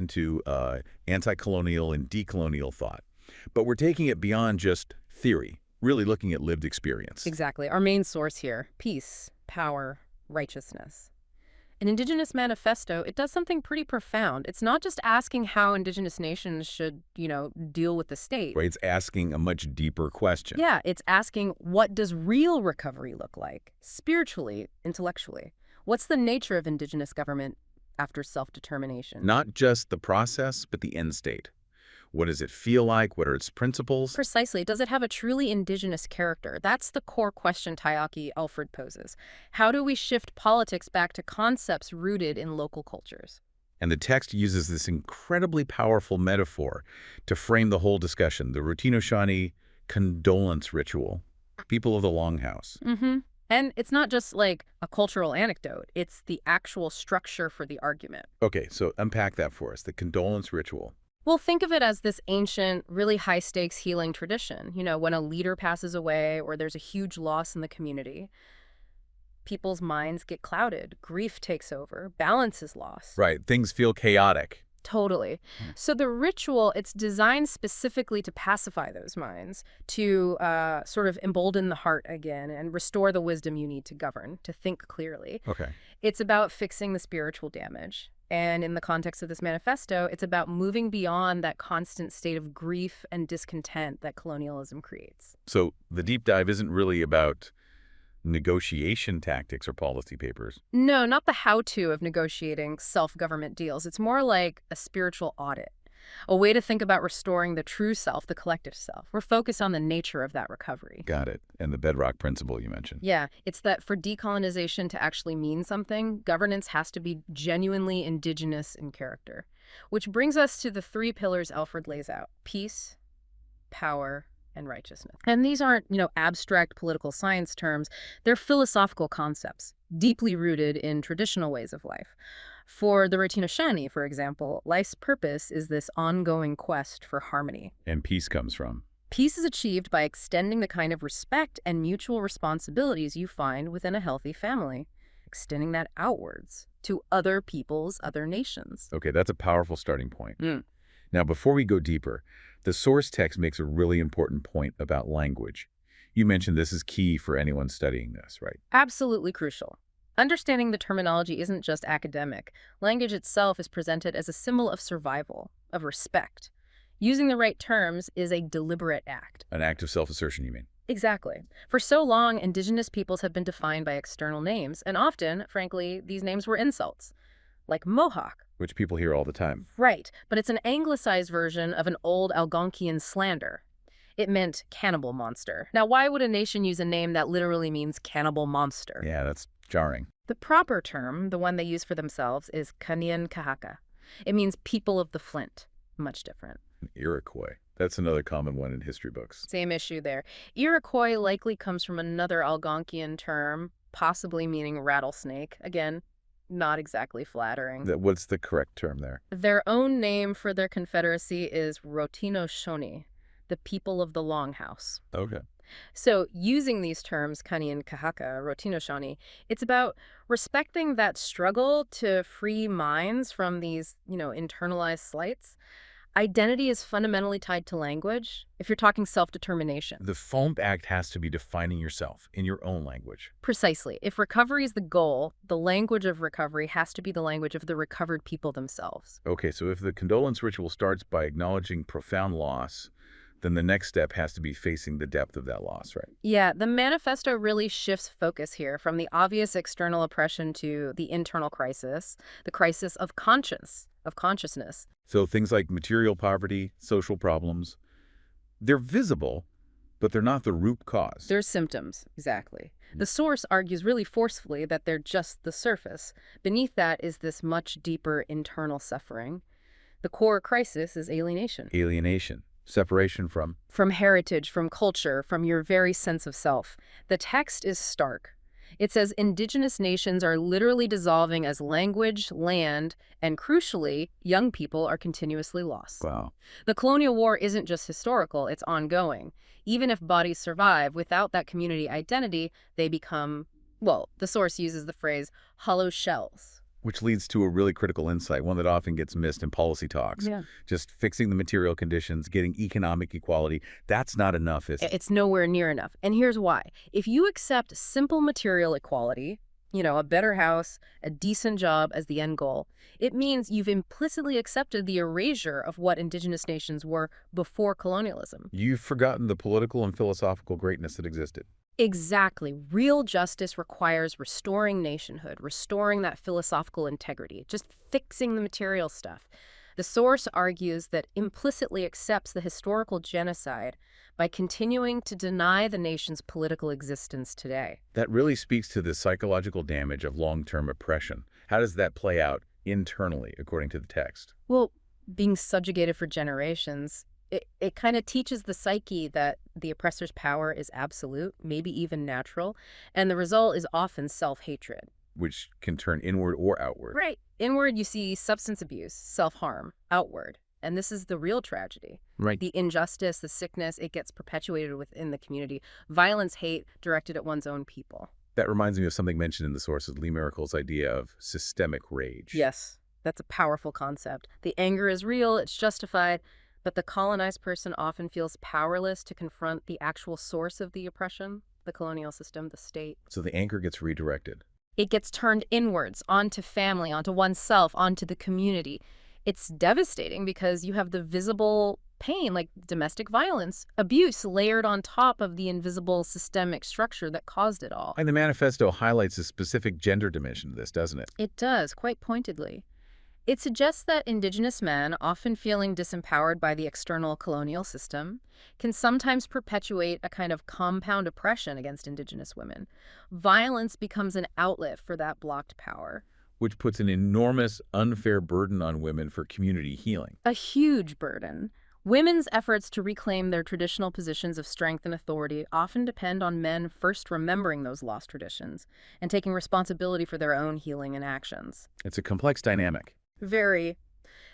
into anti-colonial and decolonial thought. But we're taking it beyond just theory, really looking at lived experience. Exactly. Our main source here, peace, power, righteousness. An Indigenous Manifesto, it does something pretty profound. It's not just asking how Indigenous nations should, deal with the state. Right? It's asking a much deeper question. Yeah, it's asking, what does real recovery look like? Spiritually, intellectually. What's the nature of Indigenous government after self-determination? Not just the process, but the end state. What does it feel like? What are its principles? Precisely. Does it have a truly indigenous character? That's the core question Taiaiake Alfred poses. How do we shift politics back to concepts rooted in local cultures? And the text uses this incredibly powerful metaphor to frame the whole discussion, the Haudenosaunee condolence ritual, people of the Longhouse. And it's not just like a cultural anecdote. It's the actual structure for the argument. Okay, so unpack that for us, the condolence ritual. Well, think of it as this ancient, really high-stakes healing tradition. When a leader passes away or there's a huge loss in the community, people's minds get clouded. Grief takes over. Balance is lost. Right. Things feel chaotic. Totally. So the ritual, it's designed specifically to pacify those minds, to sort of embolden the heart again and restore the wisdom you need to govern, to think clearly. Okay. It's about fixing the spiritual damage. And in the context of this manifesto, it's about moving beyond that constant state of grief and discontent that colonialism creates. So the deep dive isn't really about negotiation tactics or policy papers. No, not the how-to of negotiating self-government deals. It's more like a spiritual audit, a way to think about restoring the true self, the collective self. We're focused on the nature of that recovery. Got it. And the bedrock principle you mentioned. Yeah, it's that for decolonization to actually mean something, governance has to be genuinely indigenous in character. Which brings us to the three pillars Alfred lays out: peace, power, and righteousness. And these aren't, abstract political science terms. They're philosophical concepts, deeply rooted in traditional ways of life. For the Haudenosaunee, for example, life's purpose is this ongoing quest for harmony. And peace comes from? Peace is achieved by extending the kind of respect and mutual responsibilities you find within a healthy family, extending that outwards to other peoples, other nations. Okay, that's a powerful starting point. Now, before we go deeper, the source text makes a really important point about language. You mentioned this is key for anyone studying this, right? Absolutely crucial. Understanding the terminology isn't just academic. Language itself is presented as a symbol of survival, of respect. Using the right terms is a deliberate act. An act of self-assertion, you mean? Exactly. For so long, indigenous peoples have been defined by external names, and often, frankly, these names were insults, like Mohawk. Which people hear all the time. Right, but it's an anglicized version of an old Algonquian slander. It meant cannibal monster. Now, why would a nation use a name that literally means cannibal monster? Yeah, that's jarring. The proper term, the one they use for themselves, is Kanien'kehá:ka. It means people of the flint. Much different. Iroquois. That's another common one in history books. Same issue there. Iroquois likely comes from another Algonquian term, possibly meaning rattlesnake. Again, not exactly flattering. What's the correct term there? Their own name for their confederacy is Haudenosaunee, the people of the Longhouse. Okay. So using these terms, Kanien'kehá:ka, Haudenosaunee, it's about respecting that struggle to free minds from these, internalized slights. Identity is fundamentally tied to language, if you're talking self-determination. The FOMP Act has to be defining yourself in your own language. Precisely. If recovery is the goal, the language of recovery has to be the language of the recovered people themselves. Okay, so if the condolence ritual starts by acknowledging profound loss, then the next step has to be facing the depth of that loss, right? Yeah, the manifesto really shifts focus here from the obvious external oppression to the internal crisis, the crisis of consciousness. So things like material poverty, social problems, they're visible, but they're not the root cause. They're symptoms, exactly. The source argues really forcefully that they're just the surface. Beneath that is this much deeper internal suffering. The core crisis is alienation. Alienation. Separation from? From heritage, from culture, from your very sense of self. The text is stark. It says indigenous nations are literally dissolving as language, land, and crucially, young people are continuously lost. Wow. The colonial war isn't just historical, it's ongoing. Even if bodies survive, without that community identity, they become, well, the source uses the phrase hollow shells. Which leads to a really critical insight, one that often gets missed in policy talks. Yeah. Just fixing the material conditions, getting economic equality, that's not enough, is it? It's nowhere near enough. And here's why. If you accept simple material equality, a better house, a decent job as the end goal, it means you've implicitly accepted the erasure of what indigenous nations were before colonialism. You've forgotten the political and philosophical greatness that existed. Exactly. Real justice requires restoring nationhood, restoring that philosophical integrity, just fixing the material stuff. The source argues that implicitly accepts the historical genocide by continuing to deny the nation's political existence today. That really speaks to the psychological damage of long-term oppression. How does that play out internally, according to the text? Well, being subjugated for generations, it kind of teaches the psyche that the oppressor's power is absolute, maybe even natural, and the result is often self-hatred. Which can turn inward or outward. Right. Inward, you see substance abuse, self-harm. Outward. And this is the real tragedy. Right. The injustice, the sickness, it gets perpetuated within the community. Violence, hate, directed at one's own people. That reminds me of something mentioned in the sources, Lee Miracle's idea of systemic rage. Yes, that's a powerful concept. The anger is real, it's justified, but the colonized person often feels powerless to confront the actual source of the oppression, the colonial system, the state. So the anger gets redirected. It gets turned inwards, onto family, onto oneself, onto the community. It's devastating because you have the visible pain, like domestic violence, abuse layered on top of the invisible systemic structure that caused it all. And the manifesto highlights a specific gender dimension to this, doesn't it? It does, quite pointedly. It suggests that indigenous men, often feeling disempowered by the external colonial system, can sometimes perpetuate a kind of compound oppression against indigenous women. Violence becomes an outlet for that blocked power. Which puts an enormous, unfair burden on women for community healing. A huge burden. Women's efforts to reclaim their traditional positions of strength and authority often depend on men first remembering those lost traditions and taking responsibility for their own healing and actions. It's a complex dynamic. Very.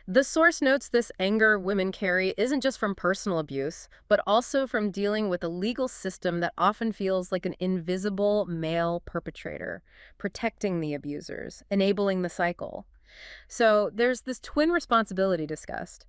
The source notes this anger women carry isn't just from personal abuse, but also from dealing with a legal system that often feels like an invisible male perpetrator, protecting the abusers, enabling the cycle. So there's this twin responsibility discussed.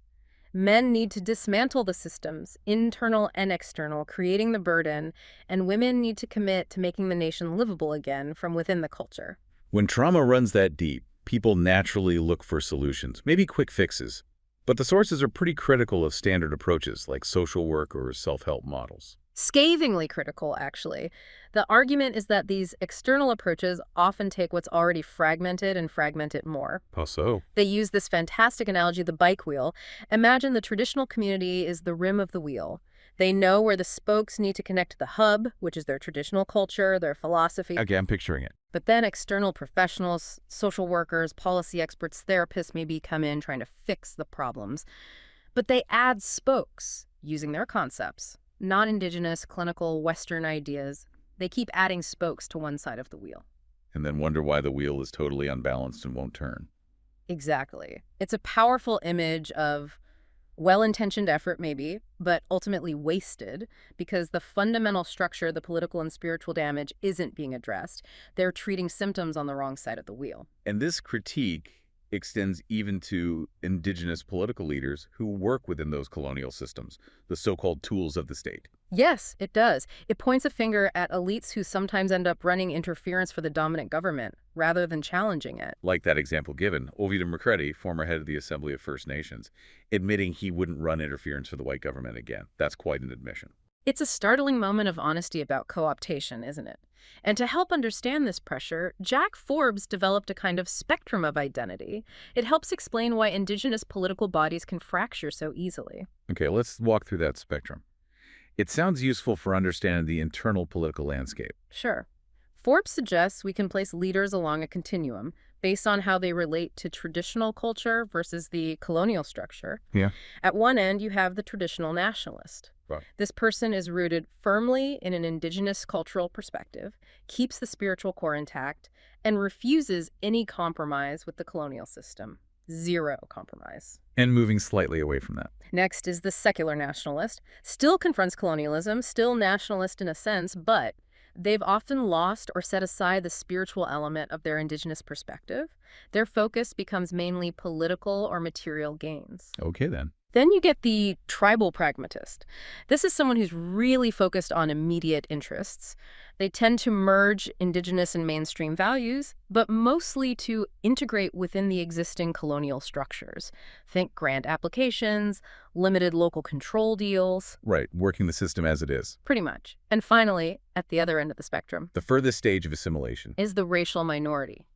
Men need to dismantle the systems, internal and external, creating the burden, and women need to commit to making the nation livable again from within the culture. When trauma runs that deep, people naturally look for solutions, maybe quick fixes. But the sources are pretty critical of standard approaches like social work or self-help models. Scathingly critical, actually. The argument is that these external approaches often take what's already fragmented and fragment it more. How so? They use this fantastic analogy, the bike wheel. Imagine the traditional community is the rim of the wheel. They know where the spokes need to connect to the hub, which is their traditional culture, their philosophy. Okay, I'm picturing it. But then external professionals, social workers, policy experts, therapists maybe come in trying to fix the problems. But they add spokes using their concepts, non-indigenous, clinical, Western ideas. They keep adding spokes to one side of the wheel. And then wonder why the wheel is totally unbalanced and won't turn. Exactly. It's a powerful image of well-intentioned effort, maybe, but ultimately wasted because the fundamental structure, the political and spiritual damage, isn't being addressed. They're treating symptoms on the wrong side of the wheel. And this critique extends even to indigenous political leaders who work within those colonial systems, the so-called tools of the state. Yes, it does. It points a finger at elites who sometimes end up running interference for the dominant government rather than challenging it. Like that example given, Ovidio McCready, former head of the Assembly of First Nations, admitting he wouldn't run interference for the white government again. That's quite an admission. It's a startling moment of honesty about co-optation, isn't it? And to help understand this pressure, Jack Forbes developed a kind of spectrum of identity. It helps explain why indigenous political bodies can fracture so easily. Okay, let's walk through that spectrum. It sounds useful for understanding the internal political landscape. Sure. Forbes suggests we can place leaders along a continuum based on how they relate to traditional culture versus the colonial structure. Yeah. At one end, you have the traditional nationalist. Right. This person is rooted firmly in an indigenous cultural perspective, keeps the spiritual core intact, and refuses any compromise with the colonial system. Zero compromise. And moving slightly away from that. Next is the secular nationalist. Still confronts colonialism, still nationalist in a sense, but they've often lost or set aside the spiritual element of their indigenous perspective. Their focus becomes mainly political or material gains. Okay, then. Then you get the tribal pragmatist. This is someone who's really focused on immediate interests. They tend to merge indigenous and mainstream values, but mostly to integrate within the existing colonial structures. Think grant applications, limited local control deals. Right, working the system as it is. Pretty much. And finally, at the other end of the spectrum, The furthest stage of assimilation. is the racial minority.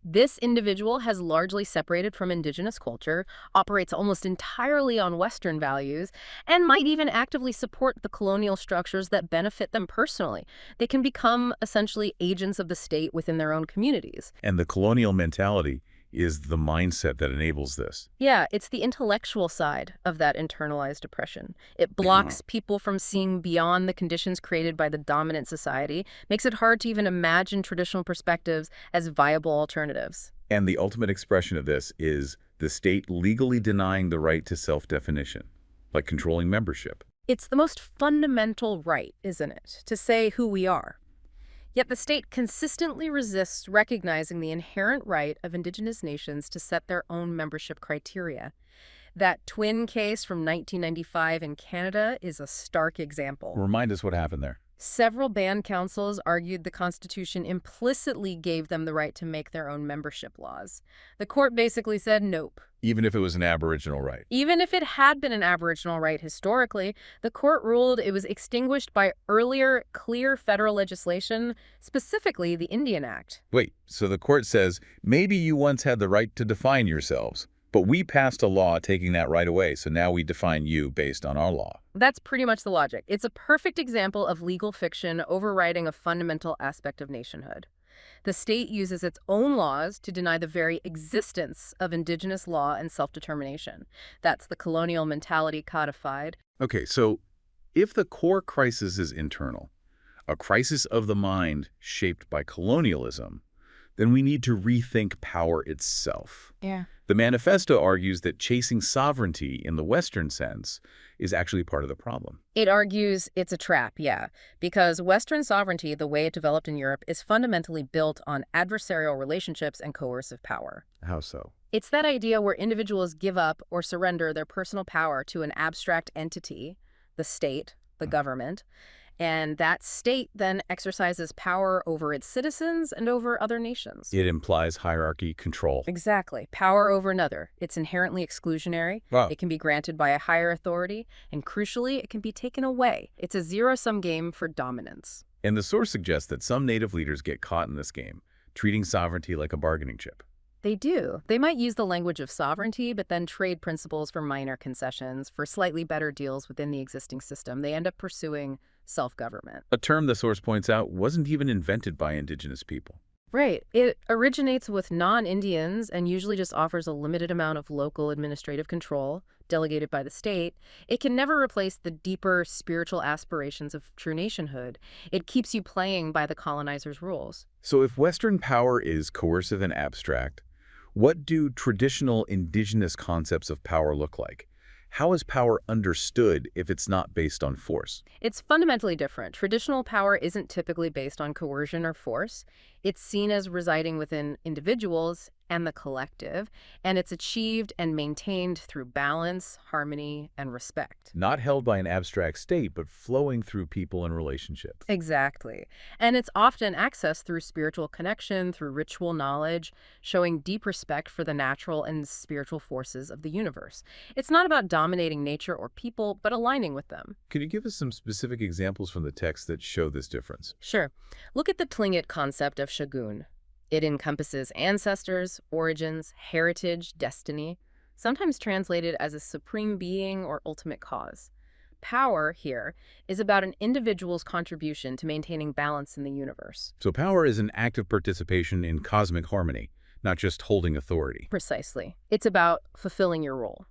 This individual has largely separated from indigenous culture, operates almost entirely on Western values, and might even actively support the colonial structures that benefit them personally. They can become essentially agents of the state within their own communities. And the colonial mentality is the mindset that enables this. Yeah, it's the intellectual side of that internalized oppression. It blocks people from seeing beyond the conditions created by the dominant society, makes it hard to even imagine traditional perspectives as viable alternatives. And the ultimate expression of this is the state legally denying the right to self-definition, like controlling membership. It's the most fundamental right, isn't it, to say who we are? Yet the state consistently resists recognizing the inherent right of indigenous nations to set their own membership criteria. That twin case from 1995 in Canada is a stark example. Remind us what happened there. Several band councils argued the Constitution implicitly gave them the right to make their own membership laws. The court basically said nope. Even if it was an Aboriginal right. Even if it had been an Aboriginal right historically, the court ruled it was extinguished by earlier, clear federal legislation, specifically the Indian Act. Wait, so the court says, maybe you once had the right to define yourselves, but we passed a law taking that right away, so now we define you based on our law. That's pretty much the logic. It's a perfect example of legal fiction overriding a fundamental aspect of nationhood. The state uses its own laws to deny the very existence of indigenous law and self-determination. That's the colonial mentality codified. Okay, so if the core crisis is internal, a crisis of the mind shaped by colonialism, then we need to rethink power itself. Yeah. The manifesto argues that chasing sovereignty in the Western sense is actually part of the problem. It argues it's a trap, yeah, because Western sovereignty, the way it developed in Europe, is fundamentally built on adversarial relationships and coercive power. How so? It's that idea where individuals give up or surrender their personal power to an abstract entity, the state, the government, and that state then exercises power over its citizens and over other nations. It implies hierarchy, control. Exactly. Power over another. It's inherently exclusionary. Wow. It can be granted by a higher authority, and crucially, it can be taken away. It's a zero-sum game for dominance. And the source suggests that some Native leaders get caught in this game, treating sovereignty like a bargaining chip. They do. They might use the language of sovereignty, but then trade principles for minor concessions, for slightly better deals within the existing system. They end up pursuing self-government. A term the source points out wasn't even invented by indigenous people. Right. It originates with non-Indians and usually just offers a limited amount of local administrative control delegated by the state. It can never replace the deeper spiritual aspirations of true nationhood. It keeps you playing by the colonizer's rules. So if Western power is coercive and abstract, what do traditional indigenous concepts of power look like? How is power understood if it's not based on force? It's fundamentally different. Traditional power isn't typically based on coercion or force. It's seen as residing within individuals and the collective, and it's achieved and maintained through balance, harmony, and respect. Not held by an abstract state, but flowing through people and relationships. Exactly. And it's often accessed through spiritual connection, through ritual knowledge, showing deep respect for the natural and spiritual forces of the universe. It's not about dominating nature or people, but aligning with them. Could you give us some specific examples from the text that show this difference? Sure. Look at the Tlingit concept of shagun. It encompasses ancestors, origins, heritage, destiny, sometimes translated as a supreme being or ultimate cause. Power here is about an individual's contribution to maintaining balance in the universe. So power is an active participation in cosmic harmony, not just holding authority. Precisely. It's about fulfilling your role.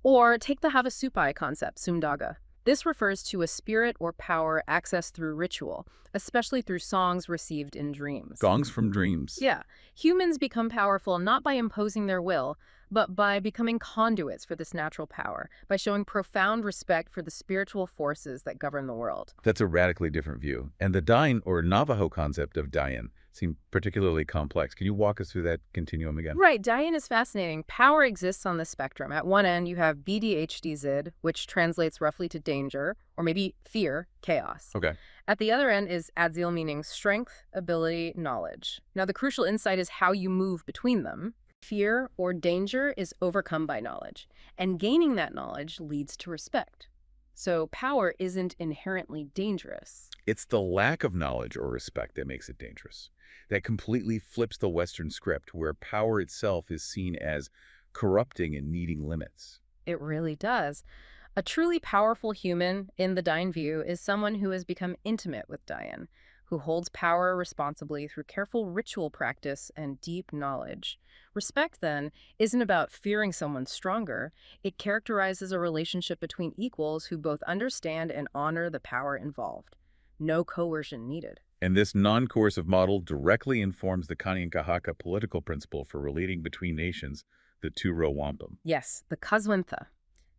Or take the Havasupai concept, Sumdaga. This refers to a spirit or power accessed through ritual, especially through songs received in dreams. Gongs from dreams. Yeah. Humans become powerful not by imposing their will, but by becoming conduits for this natural power, by showing profound respect for the spiritual forces that govern the world. That's a radically different view. And the Dain or Navajo concept of Dayan, seem particularly complex. Can you walk us through that continuum again? Right, Diane is fascinating. Power exists on the spectrum. At one end, you have BDHDZ, which translates roughly to danger, or maybe fear, chaos. Okay. At the other end is Adzil, meaning strength, ability, knowledge. Now, the crucial insight is how you move between them. Fear or danger is overcome by knowledge, and gaining that knowledge leads to respect. So power isn't inherently dangerous. It's the lack of knowledge or respect that makes it dangerous. That completely flips the Western script, where power itself is seen as corrupting and needing limits. It really does. A truly powerful human, in the Dayan view, is someone who has become intimate with Dayan, who holds power responsibly through careful ritual practice and deep knowledge. Respect, then, isn't about fearing someone stronger. It characterizes a relationship between equals who both understand and honor the power involved. No coercion needed. And this non-coercive model directly informs the Kanien'kehá:ka political principle for relating between nations, the two-row wampum. Yes, the Kaswintha.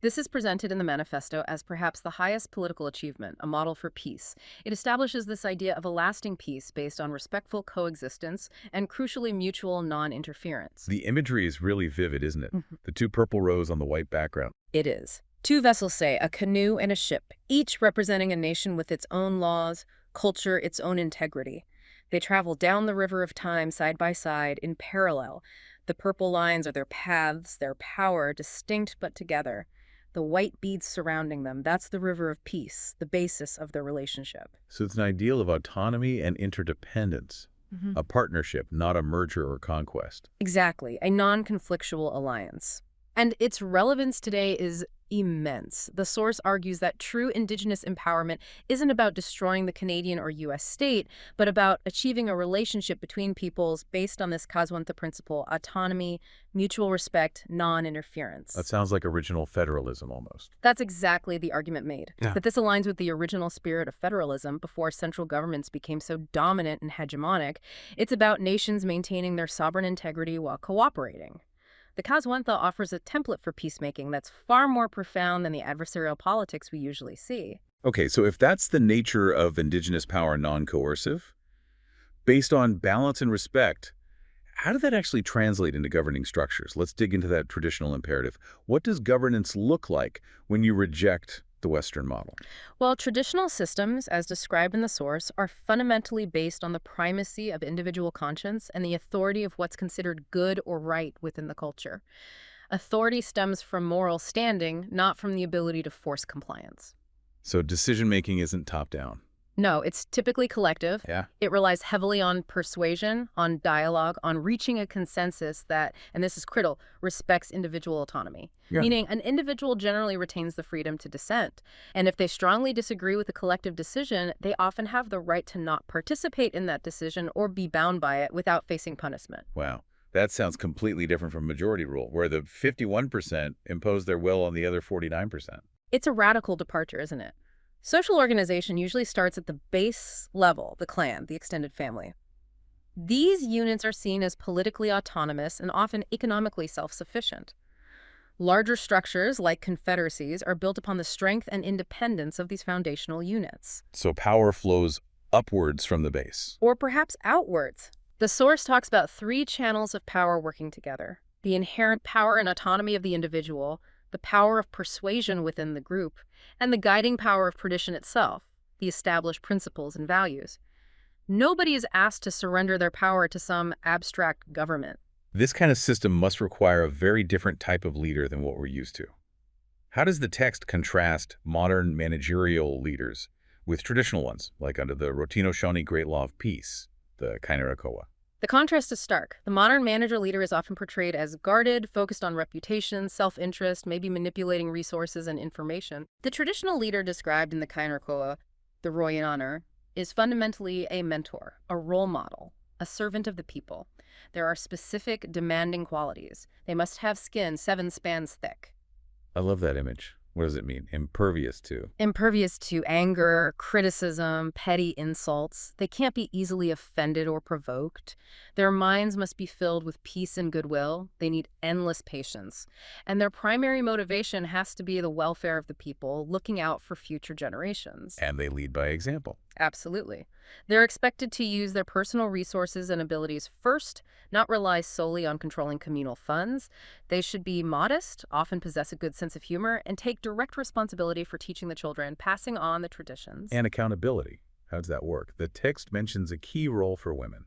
This is presented in the manifesto as perhaps the highest political achievement, a model for peace. It establishes this idea of a lasting peace based on respectful coexistence and, crucially, mutual non-interference. The imagery is really vivid, isn't it? The two purple rows on the white background. It is. Two vessels, say, a canoe and a ship, each representing a nation with its own laws, culture, its own integrity. They travel down the river of time side by side in parallel. The purple lines are their paths, their power, distinct but together. The white beads surrounding them, that's the river of peace, the basis of their relationship. So it's an ideal of autonomy and interdependence, a partnership, not a merger or conquest. Exactly, a non-conflictual alliance. And its relevance today is immense. The source argues that true Indigenous empowerment isn't about destroying the Canadian or U.S. state, but about achieving a relationship between peoples based on this Kaswintha principle: autonomy, mutual respect, non-interference. That sounds like original federalism almost. That's exactly the argument made. Yeah. That this aligns with the original spirit of federalism before central governments became so dominant and hegemonic. It's about nations maintaining their sovereign integrity while cooperating. The Kaswintha offers a template for peacemaking that's far more profound than the adversarial politics we usually see. Okay, so if that's the nature of Indigenous power non-coercive, based on balance and respect, how did that actually translate into governing structures? Let's dig into that traditional imperative. What does governance look like when you reject the Western model? Well, traditional systems, as described in the source, are fundamentally based on the primacy of individual conscience and the authority of what's considered good or right within the culture. Authority stems from moral standing, not from the ability to force compliance. So decision-making isn't top-down. No, it's typically collective. Yeah. It relies heavily on persuasion, on dialogue, on reaching a consensus that, and this is critical, respects individual autonomy. Yeah. Meaning an individual generally retains the freedom to dissent. And if they strongly disagree with a collective decision, they often have the right to not participate in that decision or be bound by it without facing punishment. Wow. That sounds completely different from majority rule, where the 51% impose their will on the other 49%. It's a radical departure, isn't it? Social organization usually starts at the base level, the clan, the extended family. These units are seen as politically autonomous and often economically self-sufficient. Larger structures, like confederacies, are built upon the strength and independence of these foundational units. So power flows upwards from the base. Or perhaps outwards. The source talks about three channels of power working together: the inherent power and autonomy of the individual, the power of persuasion within the group, and the guiding power of tradition itself, the established principles and values. Nobody is asked to surrender their power to some abstract government. This kind of system must require a very different type of leader than what we're used to. How does the text contrast modern managerial leaders with traditional ones, like under the Haudenosaunee Great Law of Peace, the Kainarakoa? The contrast is stark. The modern manager-leader is often portrayed as guarded, focused on reputation, self-interest, maybe manipulating resources and information. The traditional leader described in the Kainarakoa, the Royanar, is fundamentally a mentor, a role model, a servant of the people. There are specific, demanding qualities. They must have skin 7 spans thick. I love that image. What does it mean? Impervious to? Impervious to anger, criticism, petty insults. They can't be easily offended or provoked. Their minds must be filled with peace and goodwill. They need endless patience. And their primary motivation has to be the welfare of the people, looking out for future generations. And they lead by example. Absolutely. They're expected to use their personal resources and abilities first, not rely solely on controlling communal funds. They should be modest, often possess a good sense of humor, and take direct responsibility for teaching the children, passing on the traditions. And accountability. How does that work? The text mentions a key role for women.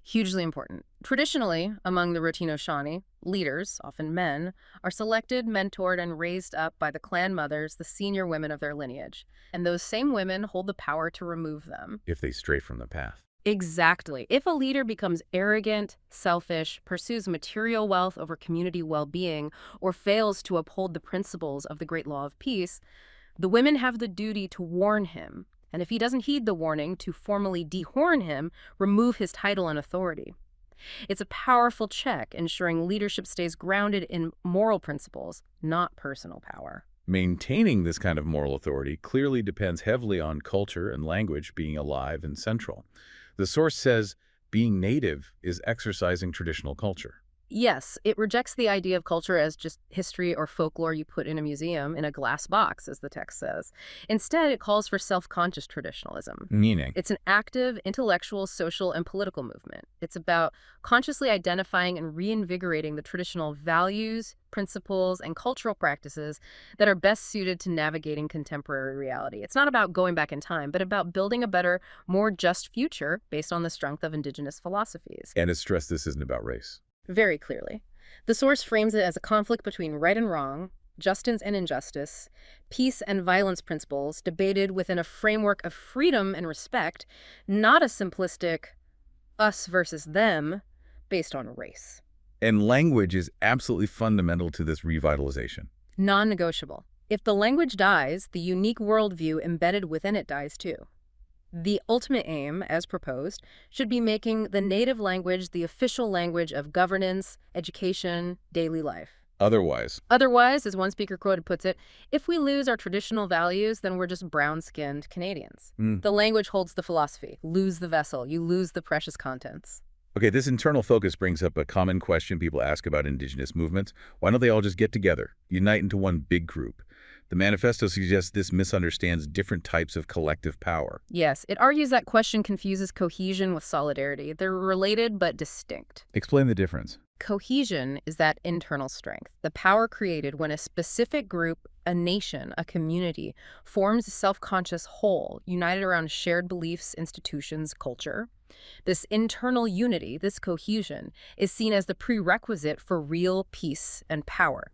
Hugely important. Traditionally, among the Rotino-Shawnee, leaders, often men, are selected, mentored, and raised up by the clan mothers, the senior women of their lineage. And those same women hold the power to remove them. If they stray from the path. Exactly. If a leader becomes arrogant, selfish, pursues material wealth over community well-being, or fails to uphold the principles of the Great Law of Peace, the women have the duty to warn him. And if he doesn't heed the warning, to formally dehorn him, remove his title and authority. It's a powerful check, ensuring leadership stays grounded in moral principles, not personal power. Maintaining this kind of moral authority clearly depends heavily on culture and language being alive and central. The source says being native is exercising traditional culture. Yes, it rejects the idea of culture as just history or folklore you put in a museum in a glass box, as the text says. Instead, it calls for self-conscious traditionalism. Meaning? It's an active, intellectual, social, and political movement. It's about consciously identifying and reinvigorating the traditional values, principles, and cultural practices that are best suited to navigating contemporary reality. It's not about going back in time, but about building a better, more just future based on the strength of indigenous philosophies. And it's stressed this isn't about race. Very clearly. The source frames it as a conflict between right and wrong, justice and injustice, peace and violence principles debated within a framework of freedom and respect, not a simplistic us versus them based on race. And language is absolutely fundamental to this revitalization. Non-negotiable. If the language dies, the unique worldview embedded within it dies too. The ultimate aim, as proposed, should be making the native language the official language of governance, education, daily life. Otherwise, As one speaker quoted puts it, if we lose our traditional values, then we're just brown-skinned Canadians. The language holds the philosophy. Lose the vessel. You lose the precious contents. Okay, this internal focus brings up a common question people ask about indigenous movements. Why don't they all just get together, unite into one big group? The manifesto suggests this misunderstands different types of collective power. Yes, it argues that question confuses cohesion with solidarity. They're related but distinct. Explain the difference. Cohesion is that internal strength, the power created when a specific group, a nation, a community, forms a self-conscious whole, united around shared beliefs, institutions, culture. This internal unity, this cohesion, is seen as the prerequisite for real peace and power.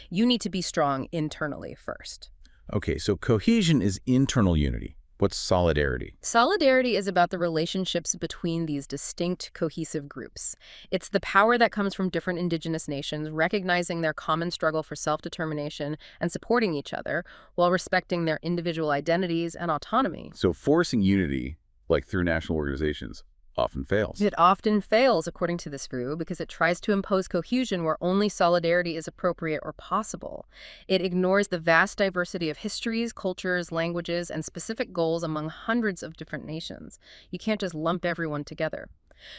You need to be strong internally first. Okay, so cohesion is internal unity. What's solidarity? Solidarity is about the relationships between these distinct, cohesive groups. It's the power that comes from different indigenous nations, recognizing their common struggle for self-determination and supporting each other, while respecting their individual identities and autonomy. So forcing unity, like through national organizations, often fails. It often fails, according to this view, because it tries to impose cohesion where only solidarity is appropriate or possible. It ignores the vast diversity of histories, cultures, languages, and specific goals among hundreds of different nations. You can't just lump everyone together.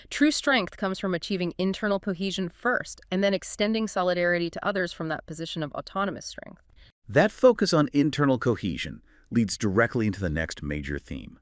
True strength comes from achieving internal cohesion first, and then extending solidarity to others from that position of autonomous strength. That focus on internal cohesion leads directly into the next major theme,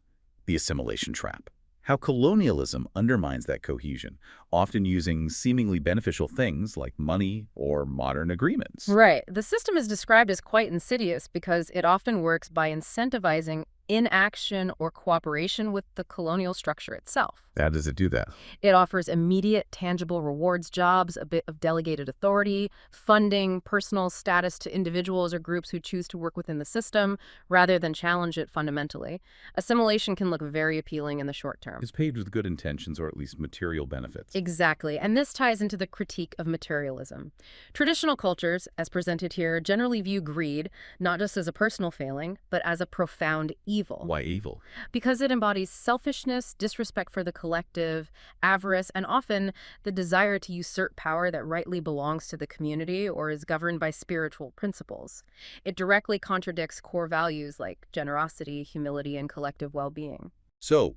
the assimilation trap. How colonialism undermines that cohesion, often using seemingly beneficial things like money or modern agreements. Right. The system is described as quite insidious because it often works by incentivizing inaction or cooperation with the colonial structure itself. How does it do that? It offers immediate, tangible rewards, jobs, a bit of delegated authority, funding, personal status to individuals or groups who choose to work within the system, rather than challenge it fundamentally. Assimilation can look very appealing in the short term. It's paid with good intentions or at least material benefits. Exactly, and this ties into the critique of materialism. Traditional cultures, as presented here, generally view greed not just as a personal failing, but as a profound evil. Why evil? Because it embodies selfishness, disrespect for the collective, avarice, and often the desire to usurp power that rightly belongs to the community or is governed by spiritual principles. It directly contradicts core values like generosity, humility, and collective well-being. So,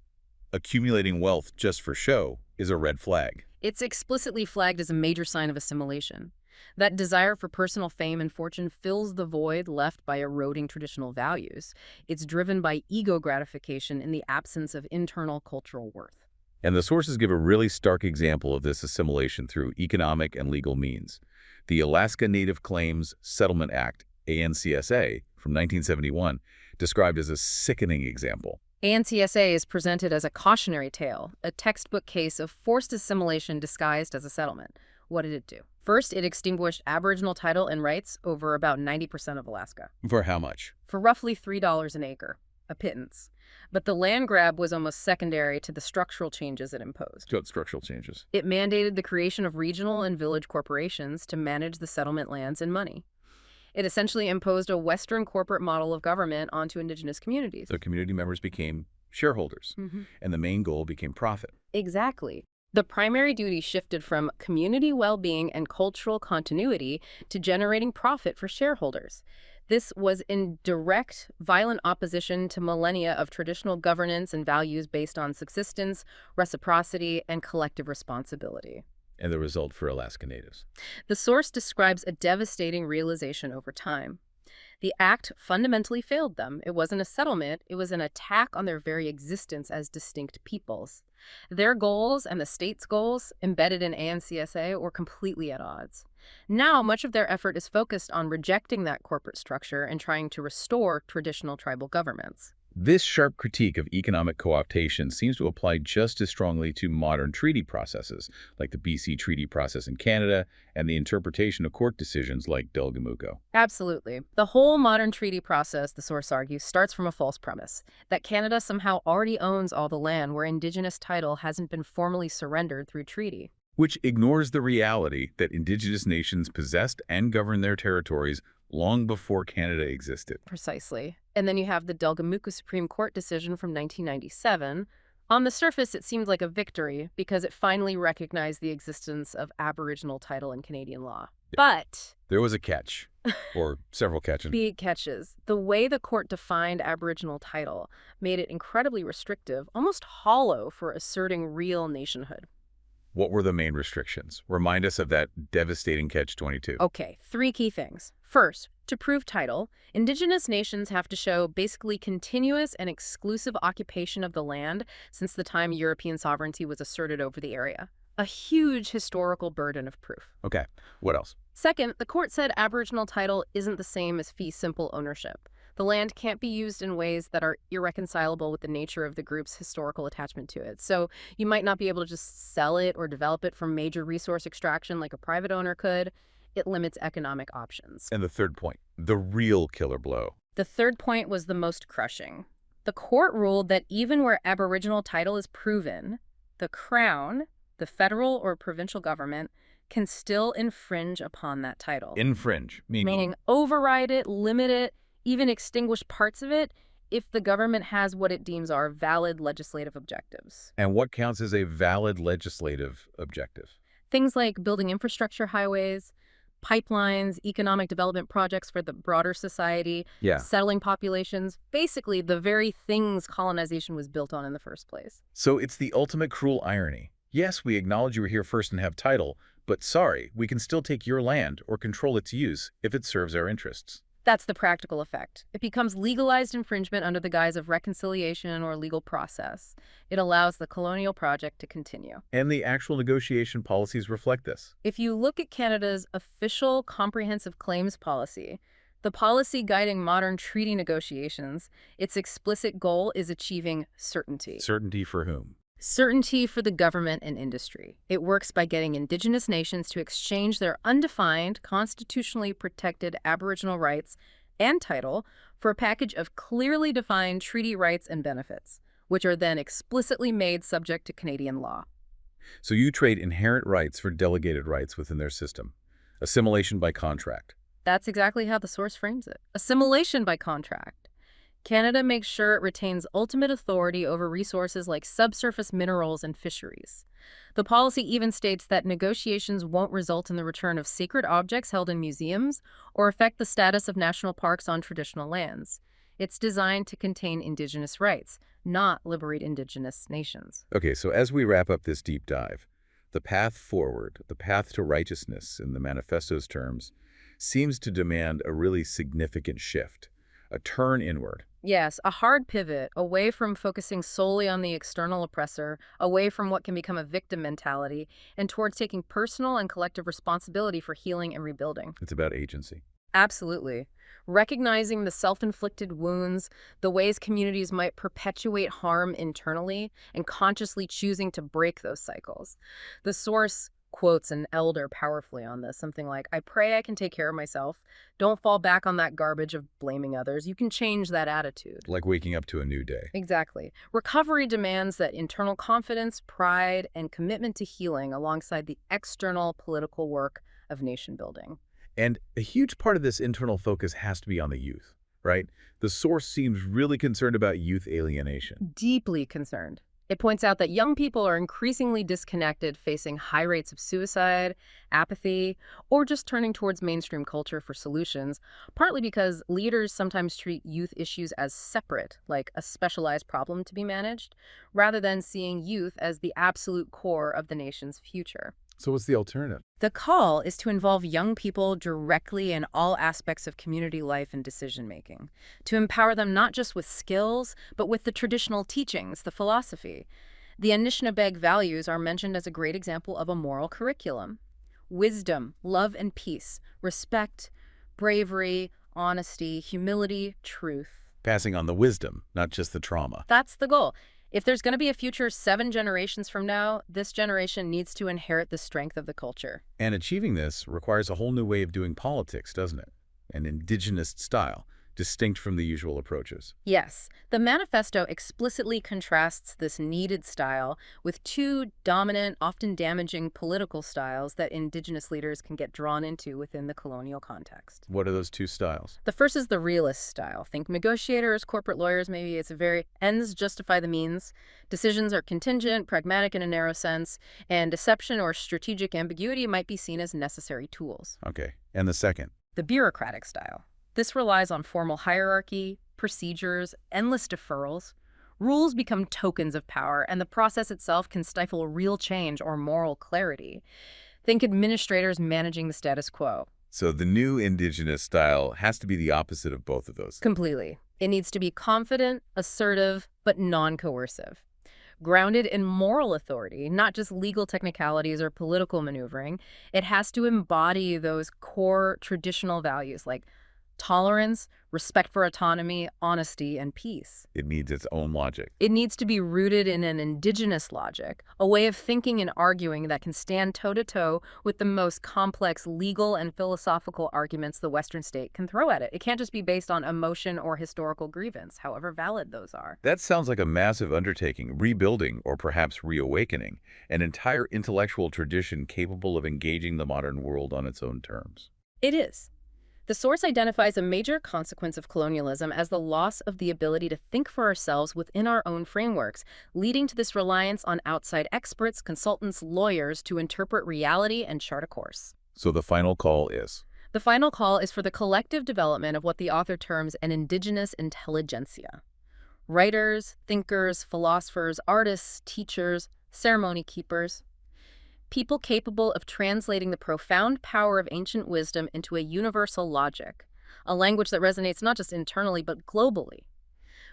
accumulating wealth just for show is a red flag. It's explicitly flagged as a major sign of assimilation. That desire for personal fame and fortune fills the void left by eroding traditional values. It's driven by ego gratification in the absence of internal cultural worth. And the sources give a really stark example of this assimilation through economic and legal means. The Alaska Native Claims Settlement Act, ANCSA, from 1971, described as a sickening example. ANCSA is presented as a cautionary tale, a textbook case of forced assimilation disguised as a settlement. What did it do? First, it extinguished Aboriginal title and rights over about 90% of Alaska. For how much? For roughly $3 an acre, a pittance. But the land grab was almost secondary to the structural changes it imposed. What structural changes? It mandated the creation of regional and village corporations to manage the settlement lands and money. It essentially imposed a Western corporate model of government onto Indigenous communities. So community members became shareholders, and the main goal became profit. Exactly. The primary duty shifted from community well-being and cultural continuity to generating profit for shareholders. This was in direct, violent opposition to millennia of traditional governance and values based on subsistence, reciprocity, and collective responsibility. And the result for Alaska Natives? The source describes a devastating realization over time. The act fundamentally failed them. It wasn't a settlement, it was an attack on their very existence as distinct peoples. Their goals and the state's goals, embedded in ANCSA, were completely at odds. Now, much of their effort is focused on rejecting that corporate structure and trying to restore traditional tribal governments. This sharp critique of economic co-optation seems to apply just as strongly to modern treaty processes, like the BC Treaty process in Canada and the interpretation of court decisions like Delgamuukw. Absolutely. The whole modern treaty process, the source argues, starts from a false premise, that Canada somehow already owns all the land where Indigenous title hasn't been formally surrendered through treaty. Which ignores the reality that Indigenous nations possessed and governed their territories long before Canada existed. Precisely. And then you have the Delgamuukw Supreme Court decision from 1997. On the surface, it seemed like a victory because it finally recognized the existence of Aboriginal title in Canadian law. But there was a catch, or several catches. Big catches. The way the court defined Aboriginal title made it incredibly restrictive, almost hollow for asserting real nationhood. What were the main restrictions? Remind us of that devastating catch-22. Okay, 3 key things. First, to prove title, Indigenous nations have to show basically continuous and exclusive occupation of the land since the time European sovereignty was asserted over the area. A huge historical burden of proof. Okay, what else? Second, the court said Aboriginal title isn't the same as fee simple ownership. The land can't be used in ways that are irreconcilable with the nature of the group's historical attachment to it. So you might not be able to just sell it or develop it from major resource extraction like a private owner could. It limits economic options. And the third point, the real killer blow. The third point was the most crushing. The court ruled that even where Aboriginal title is proven, the Crown, the federal or provincial government, can still infringe upon that title. Infringe, meaning override it, limit it, even extinguish parts of it if the government has what it deems are valid legislative objectives. And what counts as a valid legislative objective? Things like building infrastructure highways, pipelines, economic development projects for the broader society, settling populations, basically the very things colonization was built on in the first place. So it's the ultimate cruel irony. Yes, we acknowledge you were here first and have title, but sorry, we can still take your land or control its use if it serves our interests. That's the practical effect. It becomes legalized infringement under the guise of reconciliation or legal process. It allows the colonial project to continue. And the actual negotiation policies reflect this. If you look at Canada's official comprehensive claims policy, the policy guiding modern treaty negotiations, its explicit goal is achieving certainty. Certainty for whom? Certainty for the government and industry. It works by getting Indigenous nations to exchange their undefined, constitutionally protected Aboriginal rights and title for a package of clearly defined treaty rights and benefits, which are then explicitly made subject to Canadian law. So you trade inherent rights for delegated rights within their system. Assimilation by contract. That's exactly how the source frames it. Assimilation by contract. Canada makes sure it retains ultimate authority over resources like subsurface minerals and fisheries. The policy even states that negotiations won't result in the return of sacred objects held in museums or affect the status of national parks on traditional lands. It's designed to contain Indigenous rights, not liberate Indigenous nations. Okay, so as we wrap up this deep dive, The path forward, the path to righteousness in the manifesto's terms, seems to demand a really significant shift, a turn inward. Yes, a hard pivot away from focusing solely on the external oppressor, away from what can become a victim mentality, and towards taking personal and collective responsibility for healing and rebuilding. It's about agency. Absolutely. Recognizing the self-inflicted wounds, the ways communities might perpetuate harm internally, and consciously choosing to break those cycles. The source quotes an elder powerfully on this, something like, "I pray I can take care of myself. Don't fall back on that garbage of blaming others. You can change that attitude." Like waking up to a new day. Exactly. Recovery demands that internal confidence, pride, and commitment to healing alongside the external political work of nation building. And a huge part of this internal focus has to be on the youth, right? The source seems really concerned about youth alienation. Deeply concerned. It points out that young people are increasingly disconnected, facing high rates of suicide, apathy, or just turning towards mainstream culture for solutions, partly because leaders sometimes treat youth issues as separate, like a specialized problem to be managed, rather than seeing youth as the absolute core of the nation's future. So what's the alternative? The call is to involve young people directly in all aspects of community life and decision-making, to empower them not just with skills, but with the traditional teachings, the philosophy. The Anishinaabe values are mentioned as a great example of a moral curriculum. Wisdom, love and peace, respect, bravery, honesty, humility, truth. Passing on the wisdom, not just the trauma. That's the goal. If there's going to be a future 7 generations from now, this generation needs to inherit the strength of the culture. And achieving this requires a whole new way of doing politics, doesn't it? An indigenous style, distinct from the usual approaches. Yes, the manifesto explicitly contrasts this needed style with 2 dominant, often damaging political styles that indigenous leaders can get drawn into within the colonial context. What are those 2 styles? The first is the realist style. Think negotiators, corporate lawyers, maybe. It's a very ends justify the means. Decisions are contingent, pragmatic in a narrow sense, and deception or strategic ambiguity might be seen as necessary tools. Okay. And the second? The bureaucratic style. This relies on formal hierarchy, procedures, endless deferrals. Rules become tokens of power, and the process itself can stifle real change or moral clarity. Think administrators managing the status quo. So the new indigenous style has to be the opposite of both of those. Completely. It needs to be confident, assertive, but non-coercive. Grounded in moral authority, not just legal technicalities or political maneuvering. It has to embody those core traditional values like tolerance, respect for autonomy, honesty, and peace. It needs its own logic. It needs to be rooted in an indigenous logic, a way of thinking and arguing that can stand toe-to-toe with the most complex legal and philosophical arguments the Western state can throw at it. It can't just be based on emotion or historical grievance, however valid those are. That sounds like a massive undertaking, rebuilding or perhaps reawakening an entire intellectual tradition capable of engaging the modern world on its own terms. It is. The source identifies a major consequence of colonialism as the loss of the ability to think for ourselves within our own frameworks, leading to this reliance on outside experts, consultants, lawyers to interpret reality and chart a course. So the final call is? The final call is for the collective development of what the author terms an indigenous intelligentsia. Writers, thinkers, philosophers, artists, teachers, ceremony keepers. People capable of translating the profound power of ancient wisdom into a universal logic, a language that resonates not just internally but globally.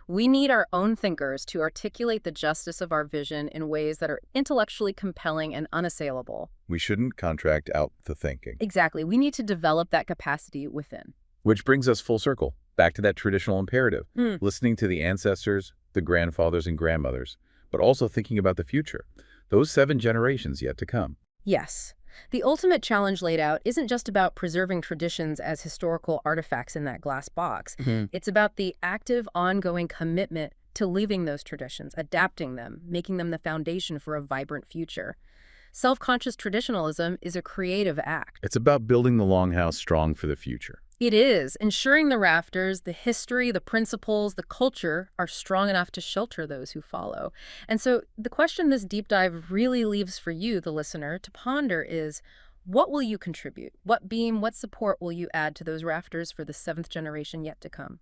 We need our own thinkers to articulate the justice of our vision in ways that are intellectually compelling and unassailable. We shouldn't contract out the thinking. Exactly. We need to develop that capacity within. Which brings us full circle, back to that traditional imperative, listening to the ancestors, the grandfathers and grandmothers, but also thinking about the future. Those 7 generations yet to come. Yes. The ultimate challenge laid out isn't just about preserving traditions as historical artifacts in that glass box. It's about the active, ongoing commitment to living those traditions, adapting them, making them the foundation for a vibrant future. Self-conscious traditionalism is a creative act. It's about building the longhouse strong for the future. It is, ensuring the rafters, the history, the principles, the culture are strong enough to shelter those who follow. And so the question this deep dive really leaves for you, the listener, to ponder is, what will you contribute? What beam, what support will you add to those rafters for the 7th generation yet to come?